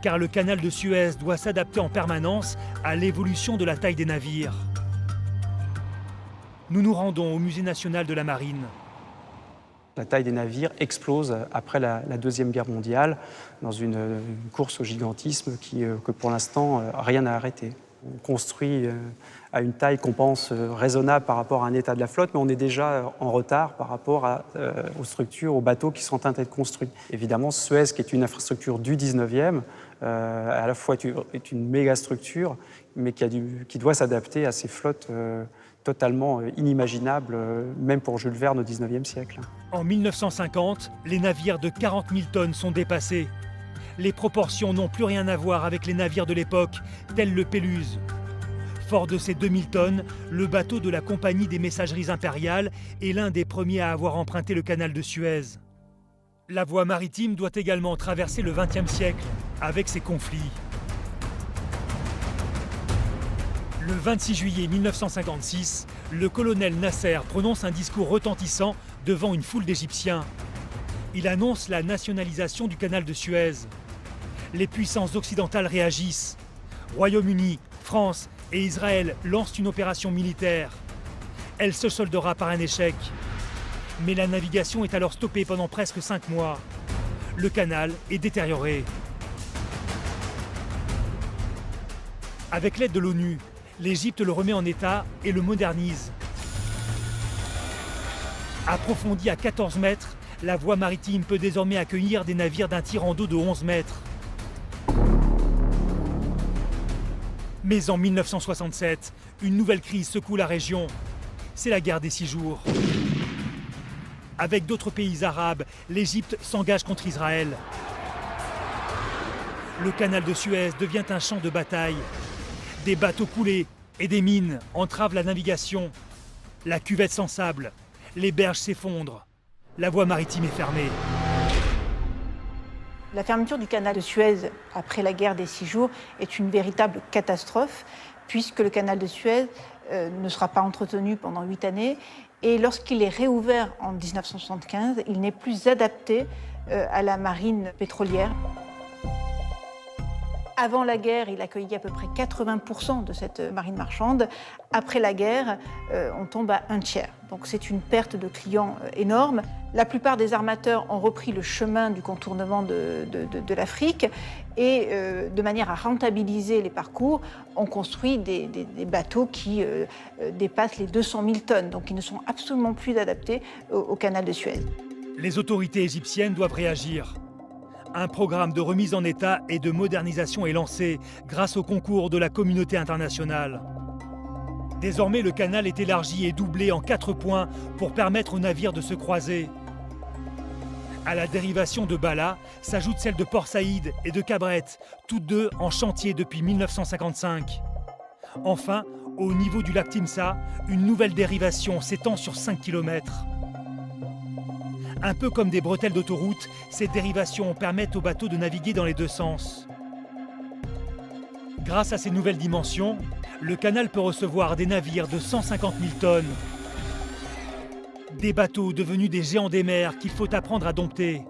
A: Car le canal de Suez doit s'adapter en permanence à l'évolution de la taille des navires. Nous nous rendons au Musée national de la Marine.
B: La taille des navires explose après la Deuxième Guerre mondiale dans une course au gigantisme que pour l'instant rien n'a arrêté. On construit à une taille qu'on pense raisonnable par rapport à un état de la flotte, mais on est déjà en retard par rapport aux structures, aux bateaux qui sont en train d'être construits. Évidemment, Suez, qui est une infrastructure du 19e, à la fois est une méga structure, mais qui doit s'adapter à ces flottes totalement inimaginables, même pour Jules Verne au 19e siècle.
A: En 1950, les navires de 40 000 tonnes sont dépassés. Les proportions n'ont plus rien à voir avec les navires de l'époque, tels le Péluse. Fort de ces 2000 tonnes, le bateau de la Compagnie des Messageries Impériales est l'un des premiers à avoir emprunté le canal de Suez. La voie maritime doit également traverser le XXe siècle, avec ses conflits. Le 26 juillet 1956, le colonel Nasser prononce un discours retentissant devant une foule d'Égyptiens. Il annonce la nationalisation du canal de Suez. Les puissances occidentales réagissent. Royaume-Uni, France et Israël lancent une opération militaire. Elle se soldera par un échec. Mais la navigation est alors stoppée pendant presque 5 mois. Le canal est détérioré. Avec l'aide de l'ONU, l'Égypte le remet en état et le modernise. Approfondie à 14 mètres, la voie maritime peut désormais accueillir des navires d'un tirant d'eau de 11 mètres. Mais en 1967, une nouvelle crise secoue la région. C'est la guerre des 6 jours. Avec d'autres pays arabes, l'Égypte s'engage contre Israël. Le canal de Suez devient un champ de bataille. Des bateaux coulés et des mines entravent la navigation. La cuvette s'ensable, les berges s'effondrent. La voie maritime est fermée.
F: La fermeture du canal de Suez après la guerre des 6 jours est une véritable catastrophe, puisque le canal de Suez ne sera pas entretenu pendant 8 années. Et lorsqu'il est réouvert en 1975, il n'est plus adapté à la marine pétrolière. Avant la guerre, il accueillait à peu près 80% de cette marine marchande. Après la guerre, on tombe à 1/3. Donc c'est une perte de clients énorme. La plupart des armateurs ont repris le chemin du contournement de l'Afrique et de manière à rentabiliser les parcours, on construit des bateaux qui dépassent les 200 000 tonnes. Donc ils ne sont absolument plus adaptés au canal de Suez.
A: Les autorités égyptiennes doivent réagir. Un programme de remise en état et de modernisation est lancé grâce au concours de la communauté internationale. Désormais, le canal est élargi et doublé en 4 points pour permettre aux navires de se croiser. À la dérivation de Bala s'ajoute celle de Port Saïd et de Cabret, toutes deux en chantier depuis 1955. Enfin, au niveau du lac Timsa, une nouvelle dérivation s'étend sur 5 km. Un peu comme des bretelles d'autoroute, ces dérivations permettent aux bateaux de naviguer dans les 2 sens. Grâce à ces nouvelles dimensions, le canal peut recevoir des navires de 150 000 tonnes. Des bateaux devenus des géants des mers qu'il faut apprendre à dompter.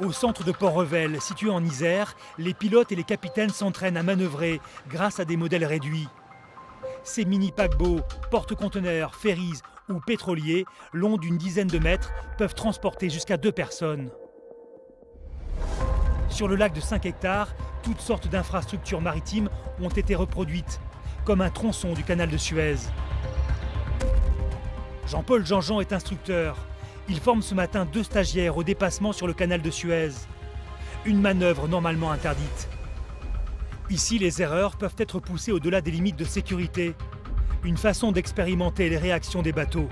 A: Au centre de Port-Revel, situé en Isère, les pilotes et les capitaines s'entraînent à manœuvrer grâce à des modèles réduits. Ces mini-paquebots, porte-conteneurs, ferries ou pétroliers, longs d'une dizaine de mètres, peuvent transporter jusqu'à 2 personnes. Sur le lac de 5 hectares, toutes sortes d'infrastructures maritimes ont été reproduites, comme un tronçon du canal de Suez. Jean-Paul Jean-Jean est instructeur. Il forme ce matin 2 stagiaires au dépassement sur le canal de Suez. Une manœuvre normalement interdite. Ici, les erreurs peuvent être poussées au-delà des limites de sécurité. Une façon d'expérimenter les réactions des bateaux.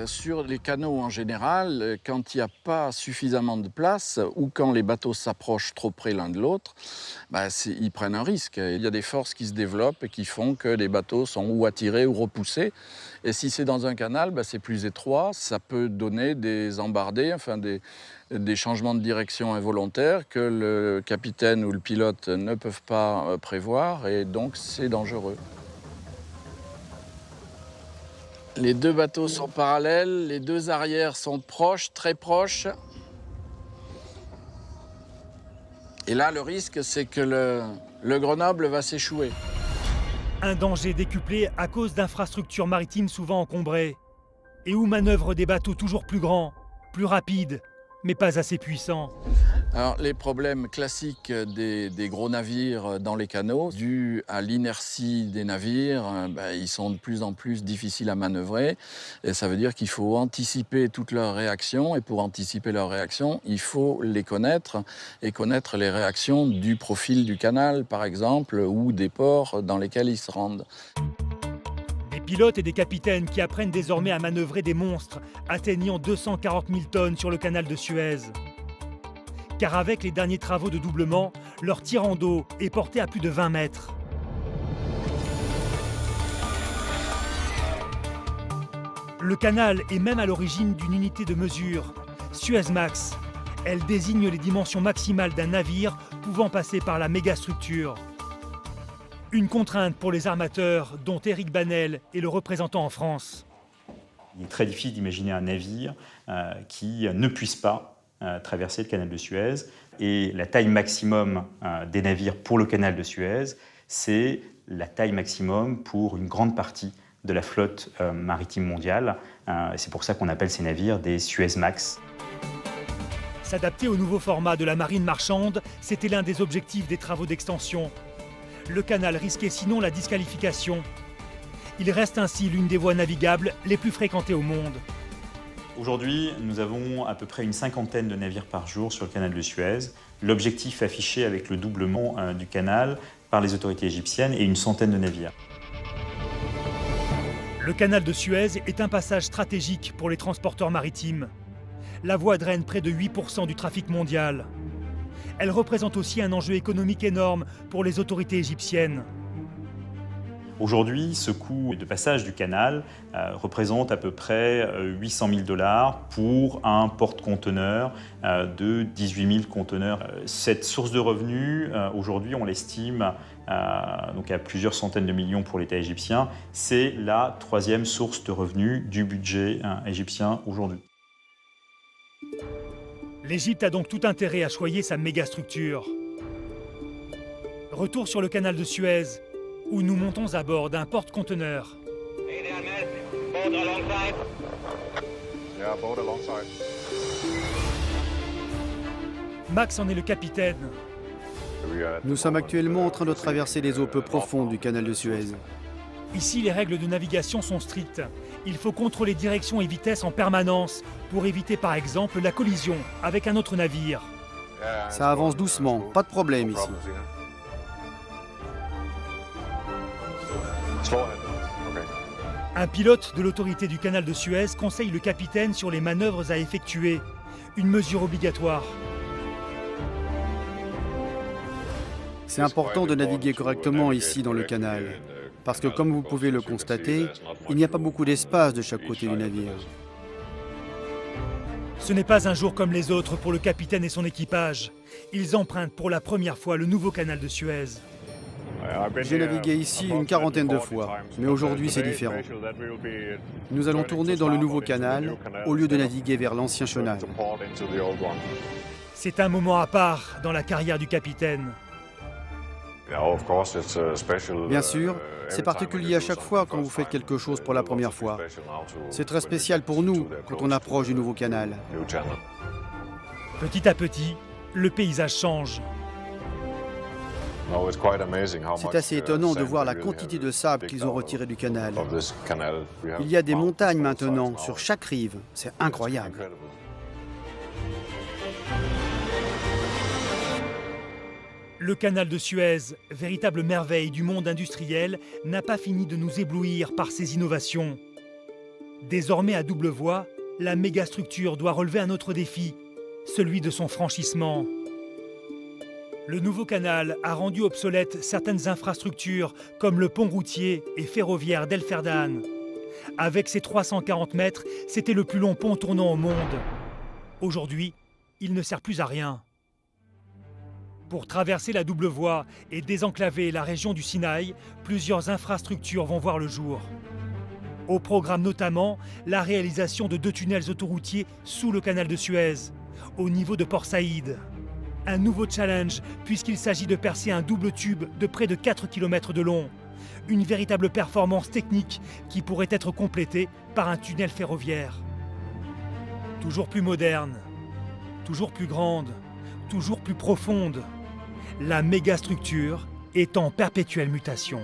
K: Sur les canaux en général, quand il n'y a pas suffisamment de place ou quand les bateaux s'approchent trop près l'un de l'autre, ils prennent un risque. Il y a des forces qui se développent et qui font que les bateaux sont ou attirés ou repoussés. Et si c'est dans un canal, c'est plus étroit, ça peut donner des embardées, des changements de direction involontaires que le capitaine ou le pilote ne peuvent pas prévoir et donc c'est dangereux. Les 2 bateaux sont parallèles, les 2 arrières sont proches, très proches. Et là, le risque, c'est que le Grenoble va s'échouer.
A: Un danger décuplé à cause d'infrastructures maritimes souvent encombrées. Et où manœuvrent des bateaux toujours plus grands, plus rapides, mais pas assez puissants.
K: Alors, les problèmes classiques des gros navires dans les canaux, dus à l'inertie des navires, ils sont de plus en plus difficiles à manœuvrer. Et ça veut dire qu'il faut anticiper toutes leurs réactions. Et pour anticiper leurs réactions, il faut les connaître et connaître les réactions du profil du canal, par exemple, ou des ports dans lesquels ils se rendent.
A: Des pilotes et des capitaines qui apprennent désormais à manœuvrer des monstres atteignant 240 000 tonnes sur le canal de Suez. Car avec les derniers travaux de doublement, leur tirant d'eau est porté à plus de 20 mètres. Le canal est même à l'origine d'une unité de mesure, Suezmax. Elle désigne les dimensions maximales d'un navire pouvant passer par la mégastructure. Une contrainte pour les armateurs, dont Éric Banel est le représentant en France.
L: Il est très difficile d'imaginer un navire qui ne puisse pas traverser le canal de Suez. Et la taille maximum des navires pour le canal de Suez, c'est la taille maximum pour une grande partie de la flotte maritime mondiale. C'est pour ça qu'on appelle ces navires des Suezmax.
A: S'adapter au nouveau format de la marine marchande, c'était l'un des objectifs des travaux d'extension. Le canal risquait sinon la disqualification. Il reste ainsi l'une des voies navigables les plus fréquentées au monde.
L: Aujourd'hui, nous avons à peu près une 50aine de navires par jour sur le canal de Suez. L'objectif affiché avec le doublement du canal par les autorités égyptiennes est une centaine de navires.
A: Le canal de Suez est un passage stratégique pour les transporteurs maritimes. La voie draine près de 8% du trafic mondial. Elle représente aussi un enjeu économique énorme pour les autorités égyptiennes.
L: Aujourd'hui, ce coût de passage du canal représente à peu près 800 000 $ pour un porte-conteneurs de 18 000 conteneurs. Cette source de revenus, aujourd'hui, on l'estime donc à plusieurs centaines de millions pour l'État égyptien. C'est la 3e source de revenus du budget égyptien aujourd'hui.
A: L'Égypte a donc tout intérêt à choyer sa mégastructure. Retour sur le canal de Suez, où nous montons à bord d'un porte-conteneurs. Max en est le capitaine.
M: Nous sommes actuellement en train de traverser les eaux peu profondes du canal de Suez.
A: Ici, les règles de navigation sont strictes. Il faut contrôler direction et vitesse en permanence pour éviter par exemple la collision avec un autre navire.
M: Ça avance doucement, pas de problème ici.
A: Un pilote de l'autorité du canal de Suez conseille le capitaine sur les manœuvres à effectuer, une mesure obligatoire.
M: C'est important de naviguer correctement ici dans le canal, parce que comme vous pouvez le constater, il n'y a pas beaucoup d'espace de chaque côté du navire.
A: Ce n'est pas un jour comme les autres pour le capitaine et son équipage. Ils empruntent pour la première fois le nouveau canal de Suez.
M: J'ai navigué ici une quarantaine de fois, mais aujourd'hui c'est différent. Nous allons tourner dans le nouveau canal au lieu de naviguer vers l'ancien chenal.
A: C'est un moment à part dans la carrière du capitaine.
M: Bien sûr, c'est particulier à chaque fois quand vous faites quelque chose pour la première fois. C'est très spécial pour nous quand on approche du nouveau canal.
A: Petit à petit, le paysage change.
M: C'est assez étonnant de voir la quantité de sable qu'ils ont retiré du canal. Il y a des montagnes maintenant sur chaque rive. C'est incroyable.
A: Le canal de Suez, véritable merveille du monde industriel, n'a pas fini de nous éblouir par ses innovations. Désormais à double voie, la mégastructure doit relever un autre défi, celui de son franchissement. Le nouveau canal a rendu obsolètes certaines infrastructures comme le pont routier et ferroviaire d'El Ferdan. Avec ses 340 mètres, c'était le plus long pont tournant au monde. Aujourd'hui, il ne sert plus à rien. Pour traverser la double voie et désenclaver la région du Sinaï, plusieurs infrastructures vont voir le jour. Au programme notamment la réalisation de 2 tunnels autoroutiers sous le canal de Suez, au niveau de Port Saïd. Un nouveau challenge puisqu'il s'agit de percer un double tube de près de 4 km de long. Une véritable performance technique qui pourrait être complétée par un tunnel ferroviaire. Toujours plus moderne, toujours plus grande, toujours plus profonde. La mégastructure est en perpétuelle mutation.